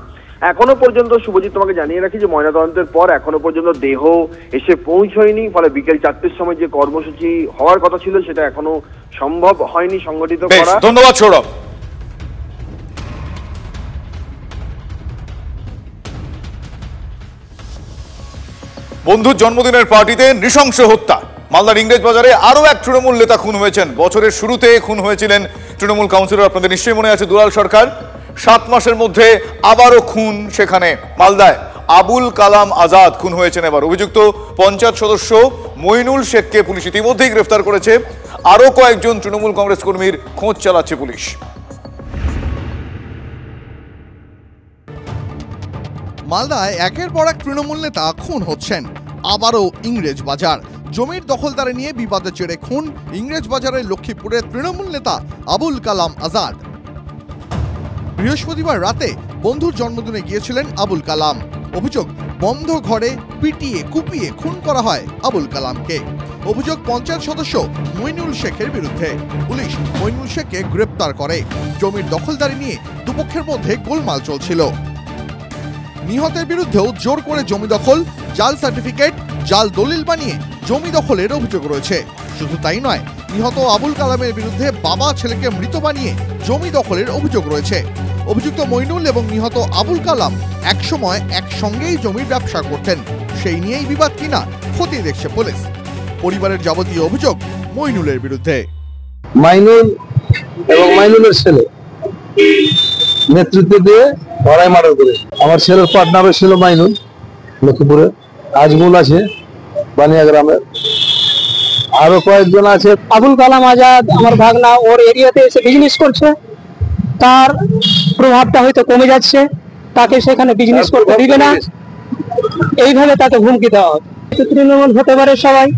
[SPEAKER 12] এখনো পর্যন্ত শুভজিৎ, তোমাকে জানিয়ে রাখি যে ময়নাতদন্তের পর এখনো পর্যন্ত দেহ এসে পৌঁছয়নি। ফলে বিকেল 4টের সময় যে কর্মসূচি হওয়ার কথা ছিল সেটা এখনো সম্ভব হয়নি সংগঠিত করা।
[SPEAKER 2] ধন্যবাদ সৌরভ। বন্ধুর জন্মদিনের পার্টিতে নৃশংস হত্যা। মালদার ইংরেজ বাজারে আরো এক তৃণমূল নেতা খুন হয়েছেন। বছরের শুরুতে খুন হয়েছিলেন তৃণমূল কাউন্সিলর, আপনাদের নিশ্চয়ই মনে আছে, দুলাল সরকার। 7 মাসের মধ্যে আবারও খুন সেখানে মালদায়। আবুল কালাম আজাদ খুন হয়েছেন এবার। অভিযুক্ত পঞ্চায়েত সদস্য মইনুল শেখকে পুলিশ ইতিমধ্যেই গ্রেফতার করেছে। আরও কয়েকজন তৃণমূল কংগ্রেস কর্মীর খোঁজ চালাচ্ছে পুলিশ।
[SPEAKER 14] মালদায় একের পর এক তৃণমূল নেতা খুন হচ্ছেন। আবারও ইংরেজ বাজার জমির দখলদারি নিয়ে বিবাদের জেরে খুন ইংরেজ বাজারের লক্ষ্মীপুরের তৃণমূল নেতা আবুল কালাম আজাদ। বৃহস্পতিবার রাতে বন্ধুর জন্মদিনে গিয়েছিলেন আবুল কালাম। অভিযোগ, বন্ধ ঘরে পিটিয়ে কুপিয়ে খুন করা হয় আবুল কালামকে। অভিযোগ পঞ্চায়েত সদস্য মইনুল শেখের বিরুদ্ধে। পুলিশ মইনুল শেখকে গ্রেপ্তার করে। জমির দখলদারি নিয়ে দুপক্ষের মধ্যে গোলমাল চলছিল। নিহতের বিরুদ্ধেও জোর করে জমি দখল, জাল সার্টিফিকেট, জাল দলিল বানিয়ে জমি দখলের অভিযোগ রয়েছে। শুধু তাই নয়, নিহত আবুল কালামের বিরুদ্ধে বাবা ছেলেকে মৃত বানিয়ে জমি দখলের অভিযোগ রয়েছে। অভিযুক্ত মইনুল এবং নিহত আবুল কালাম একসময় একসঙ্গেই জমির ব্যবসা করতেন। সেই নিয়েই বিবাদ কিনা খতিয়ে দেখছে পুলিশ। পরিবারের যাবতীয় অভিযোগ মইনুলের বিরুদ্ধে।
[SPEAKER 15] মাইনুল এবং মাইনুলের ছেলে নেতৃত্ব দিয়ে লড়াই মার্ডার করে। আমার ছেলের পার্টনার ছিল মাইনুল, লক্ষ্মীপুরে। আজমুল আছে বানিয়া গ্রামের, আরো কয়েকজন আছে।
[SPEAKER 16] আবুল কালাম আজাদ আমার ভাগনা, ওর এরিয়াতে এসে বিজনেস করছে, তার প্রভাবটা হয়তো কমে যাচ্ছে, তাকে সেখানে বিজনেস করতে দিবে না, এইভাবে তাকে হুমকি দেওয়া হবে। তৃণমূল হতে পারে সবাই।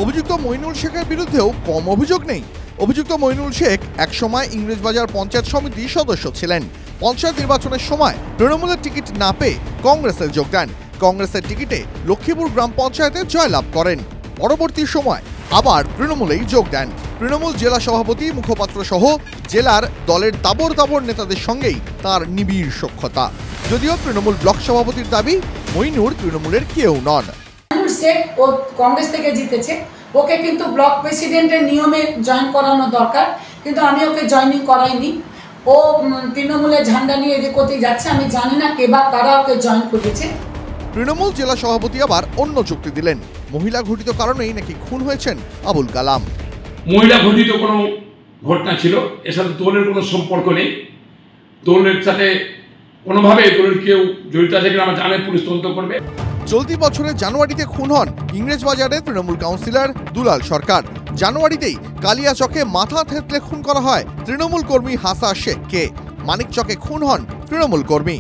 [SPEAKER 14] অভিযুক্ত মইনুল শেখের বিরুদ্ধেও কম অভিযোগ নেই। অভিযুক্ত মইনুল শেখ একসময় ইংরেজবাজার পঞ্চায়েত সমিতির সদস্য ছিলেন। পঞ্চায়েত নির্বাচনের সময় তৃণমূলের টিকিট না পেয়ে কংগ্রেসে যোগ দেন। কংগ্রেসের টিকিটে লক্ষ্মীপুর গ্রাম পঞ্চায়েতে জয়লাভ করেন। পরবর্তী সময় আবার তৃণমূলেই যোগ দেন। তৃণমূল জেলা সভাপতি, মুখপাত্র সহ জেলার দলের তাবর তাবর নেতাদের সঙ্গেই তার নিবিড় সখ্যতা। যদিও তৃণমূল ব্লক সভাপতির দাবি, মইনুল তৃণমূলের কেউ নন।
[SPEAKER 17] শেখ ও কংগ্রেস থেকে জিতেছে, ওকে কিন্তু ব্লক প্রেসিডেন্টের নিয়মে জয়েন করানো দরকার, কিন্তু আমি ওকে জয়েনিং করাইনি। ও তৃণমূলের ঝান্ডা নিয়ে এদিক ওদিক যাচ্ছে, আমি জানি না কে বা কারা ওকে জয়েন করেছে।
[SPEAKER 14] তৃণমূল জেলা সভাপতি আবার অন্য যুক্তি দিলেন। মহিলা ঘটিত কারণেই নাকি খুন হয়েছেন আবুল কালাম।
[SPEAKER 18] মহিলা ঘটিত কোনো ঘটনা ছিল, এর সাথে দলের কোনো সম্পর্ক নেই। দলের সাথে কোনোভাবে দলের কেউ জড়িত আছে কিনা আমরা জানি, পুলিশ তদন্ত করবে।
[SPEAKER 14] চলতি বছরের জানুয়ারিতে খুন হন ইংরেজবাজারে তৃণমূল কাউন্সিলর দুলাল সরকার। জানুয়ারিতেই কালিয়াচকে মাথা থেঁতলে খুন করা হয় তৃণমূল কর্মী হাসা শেখকে। মানিকচকে খুন হন তৃণমূল কর্মী।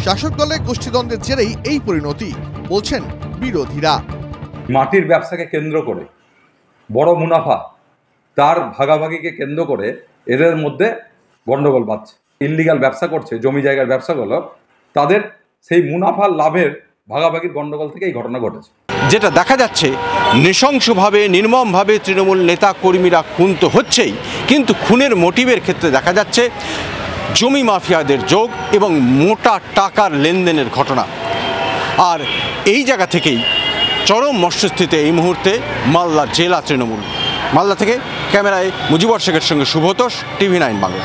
[SPEAKER 14] শাসক দলের গোষ্ঠীদ্বন্দ্বের জেরেই এই পরিণতি, বলছেন বিরোধীরা।
[SPEAKER 19] মাটির ব্যবসাকে কেন্দ্র করে বড় মুনাফা, তার ভাগাভাগিকে কেন্দ্র করে এদের মধ্যে গন্ডগোল বাঁধছে। ইললিগাল ব্যবসা করছে, জমি জায়গার ব্যবসাগুলো, তাদের সেই মুনাফার লাভের ভাগাভাগির গন্ডগোল থেকে এই ঘটনা ঘটেছে।
[SPEAKER 3] যেটা দেখা যাচ্ছে, নৃশংসভাবে নির্মমভাবে তৃণমূল নেতা কর্মীরা খুন তো হচ্ছেই, কিন্তু খুনের মোটিভের ক্ষেত্রে দেখা যাচ্ছে জমি মাফিয়াদের যোগ এবং মোটা টাকার লেনদেনের ঘটনা। আর এই জায়গা থেকেই চরম মর্মস্থিতিতে এই মুহূর্তে মালদা জেলা তৃণমূল। মালদা থেকে ক্যামেরায় মুজিবর শেখের সঙ্গে শুভতোষ, TV9 বাংলা।